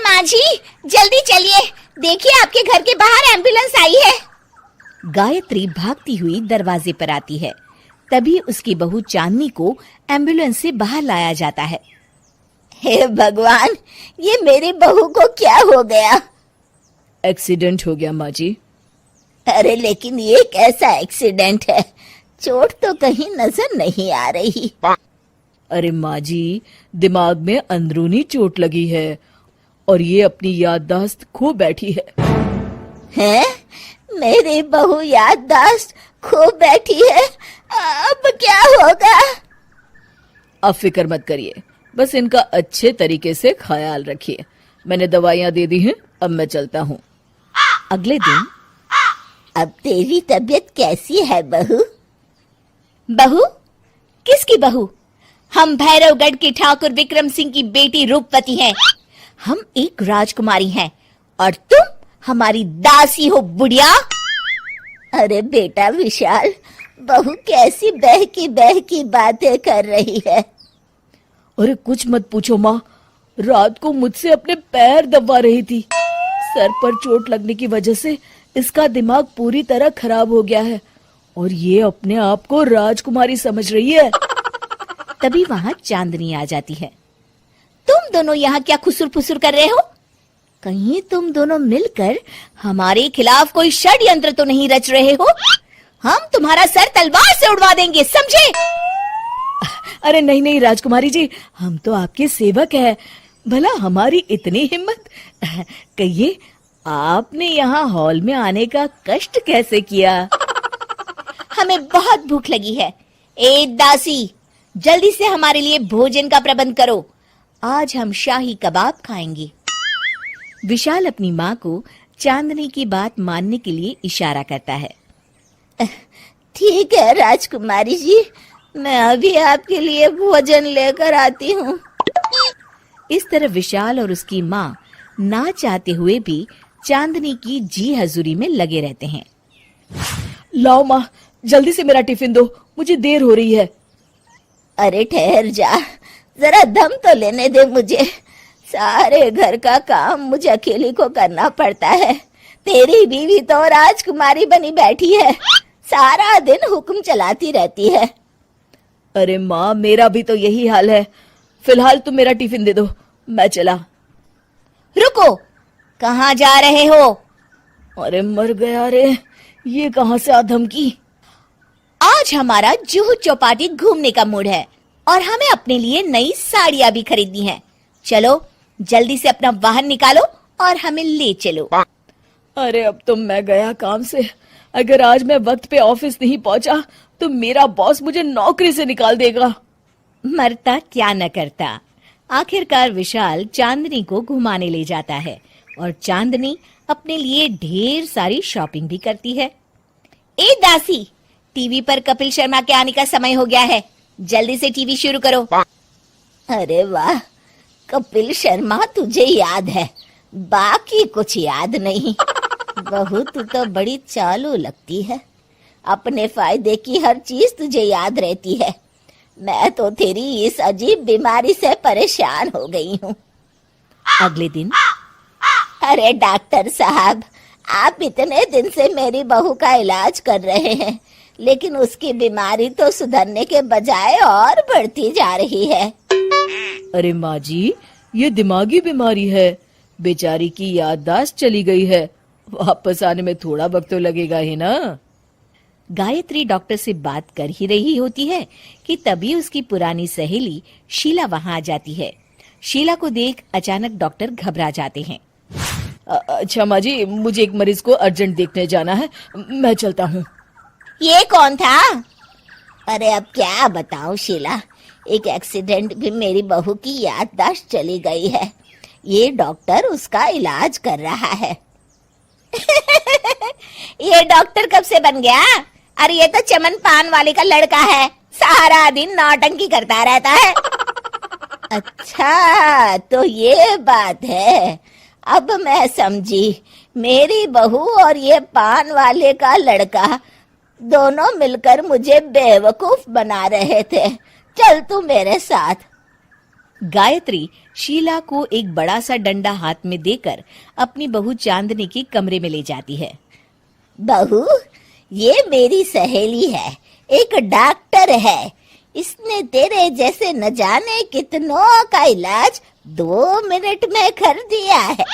माँ जी जल्दी चलिए, देखिए आपके घर के बाहर एम्बुलेंस आई है। गायत्री भागती हुई दरवाजे पर आती है। तभी उसकी बहू चांदनी को एम्बुलेंस से बाहर लाया जाता है। हे भगवान, ये मेरी बहू को क्या हो गया? एक्सीडेंट हो गया माँ जी। अरे लेकिन ये कैसा एक्सीडेंट है? चोट तो कहीं नजर नहीं आ रही। अरे माँ जी, दिमाग में अंदरूनी चोट लगी है और ये अपनी याददाश्त खो बैठी है। हैं? मेरी बहू याददाश्त खो बैठी है, अब क्या होगा? अब फिक्र मत करिए, बस इनका अच्छे तरीके से ख्याल रखिए। मैंने दवाइयाँ दे दी हैं, अब मैं चलता हूँ। अगले दिन अब तेरी तबीयत कैसी है बहू? बहू? किसकी बहू? हम भैरवगढ़ के ठाकुर विक्रम सिंह की बेटी रूपवती हैं। हम एक राजकुमारी हैं और तुम हमारी दासी हो बुढ़िया। अरे बेटा विशाल, बहू कैसी बहकी बातें कर रही है। अरे कुछ मत पूछो माँ, रात को मुझसे अपने पैर दबा रही थी। सर पर चोट लगने की वजह से इसका दिमाग पूरी तरह खराब हो गया है और ये अपने आप को राजकुमारी समझ रही है। तभी वहां चांदनी आ जाती है। तुम दोनों यहाँ क्या खुसुर फुसुर कर रहे हो? कहीं तुम दोनों मिलकर हमारे खिलाफ कोई षड्यंत्र तो नहीं रच रहे हो? हम तुम्हारा सर तलवार से उड़वा देंगे, समझे? अरे नहीं नहीं राजकुमारी जी, हम तो आपके सेवक हैं। भला हमारी इतनी हिम्मत। कहिए, आपने यहाँ हॉल में आने का कष्ट कैसे किया? हमें बहुत भूख लगी है। ए दासी, जल्दी से हमारे लिए भोजन का प्रबंध करो। आज हम शाही कबाब खाएंगे। विशाल अपनी माँ को चांदनी की बात मानने के लिए इशारा करता है। ठीक है राजकुमारी जी, मैं अभी आपके लिए भोजन लेकर आती हूँ। इस तरह विशाल और उसकी माँ ना चाहते हुए भी चांदनी की जी हजूरी में लगे रहते हैं। लाओ माँ, जल्दी से मेरा टिफिन दो, मुझे देर हो रही है। अरे ठहर जा, जरा दम तो लेने दे मुझे। सारे घर का काम मुझे अकेली को करना पड़ता है। तेरी बीवी तो राजकुमारी बनी बैठी है, सारा दिन हुक्म चलाती रहती है। अरे माँ, मेरा भी तो यही हाल है। फिलहाल तुम मेरा टिफिन दे दो, मैं चला। रुको, कहाँ जा रहे हो? अरे मर गया रे, ये कहाँ से आ धमकी? आज हमारा जुहू चौपाटी घूमने का मूड है और हमें अपने लिए नई साड़ियाँ भी खरीदनी है। चलो जल्दी से अपना वाहन निकालो और हमें ले चलो। अरे अब तो मैं गया काम से। अगर आज मैं वक्त पे ऑफिस नहीं पहुंचा तो मेरा बॉस मुझे नौकरी से निकाल देगा। मरता क्या न करता। आखिरकार विशाल चांदनी को घुमाने ले जाता है और चांदनी अपने लिए ढेर सारी शॉपिंग भी करती है। ए दासी, टीवी पर कपिल शर्मा के आने का समय हो गया है, जल्दी से टीवी शुरू करो। अरे वाह, कपिल शर्मा तुझे याद है, बाकी कुछ याद नहीं। बहू तू तो बड़ी चालू लगती है, अपने फायदे की हर चीज तुझे याद रहती है। मैं तो तेरी इस अजीब बीमारी से परेशान हो गई हूँ। अगले दिन, अरे डॉक्टर साहब, आप इतने दिन से मेरी बहू का इलाज कर रहे हैं, लेकिन उसकी बीमारी तो सुधरने के बजाय और बढ़ती जा रही है। अरे माँ जी, ये दिमागी बीमारी है। बेचारी की याददाश्त चली गई है, वापस आने में थोड़ा वक्त तो लगेगा ही ना। गायत्री डॉक्टर से बात कर ही रही होती है कि तभी उसकी पुरानी सहेली शीला वहां आ जाती है। शीला को देख अचानक डॉक्टर घबरा जाते हैं। अच्छा माँ जी, मुझे एक मरीज को अर्जेंट देखने जाना है, मैं चलता हूँ। ये कौन था? अरे अब क्या बताऊं शीला, एक एक्सीडेंट भी मेरी बहू की याददाश्त चली गई है। ये डॉक्टर उसका इलाज कर रहा है। ये डॉक्टर कब से बन गया? अरे ये तो चमन पान वाले का लड़का है, सारा दिन नौटंकी करता रहता है। अच्छा तो ये बात है, अब मैं समझी। मेरी बहू और ये पान वाले का लड़का दोनों मिलकर मुझे बेवकूफ बना रहे थे। चल तू मेरे साथ। गायत्री शीला को एक बड़ा सा डंडा हाथ में देकर अपनी बहू चांदनी के कमरे में ले जाती है। बहू, ये मेरी सहेली है, एक डॉक्टर है। इसने तेरे जैसे न जाने कितनों का इलाज 2 मिनट में कर दिया है।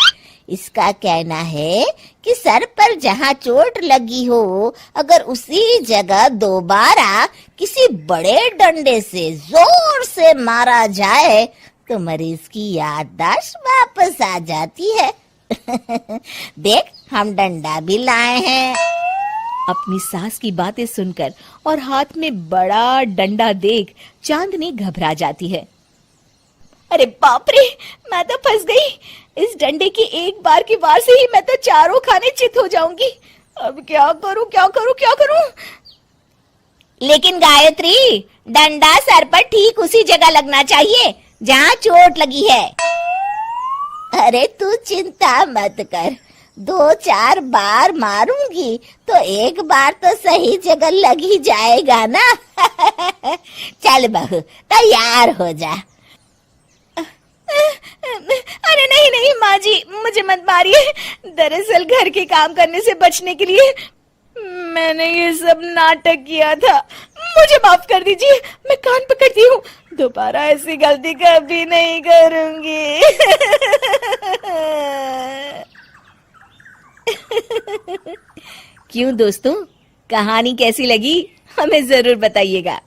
इसका कहना है कि सर पर जहाँ चोट लगी हो, अगर उसी जगह दोबारा किसी बड़े डंडे से जोर से मारा जाए तो मरीज की याददाश्त वापस आ जाती है। देख, हम डंडा भी लाए हैं। अपनी सास की बातें सुनकर और हाथ में बड़ा डंडा देख चांदनी घबरा जाती है। अरे बाप रे, मैं तो फंस गई। इस डंडे की एक बार की वार से ही मैं तो चारों खाने चित हो जाऊंगी। अब क्या करूं, क्या करूं, क्या करूं? लेकिन गायत्री, डंडा सर पर ठीक उसी जगह लगना चाहिए जहाँ चोट लगी है। अरे तू चिंता मत कर, 2-4 बार मारूंगी तो एक बार तो सही जगह लग ही जाएगा ना। चल बहू, तैयार हो जा। अरे नहीं नहीं माँ जी, मुझे मत मारिए। दरअसल घर के काम करने से बचने के लिए मैंने ये सब नाटक किया था। मुझे माफ कर दीजिए, मैं कान पकड़ती हूँ। दोबारा ऐसी गलती कभी नहीं करूंगी। क्यों दोस्तों, कहानी कैसी लगी हमें जरूर बताइएगा।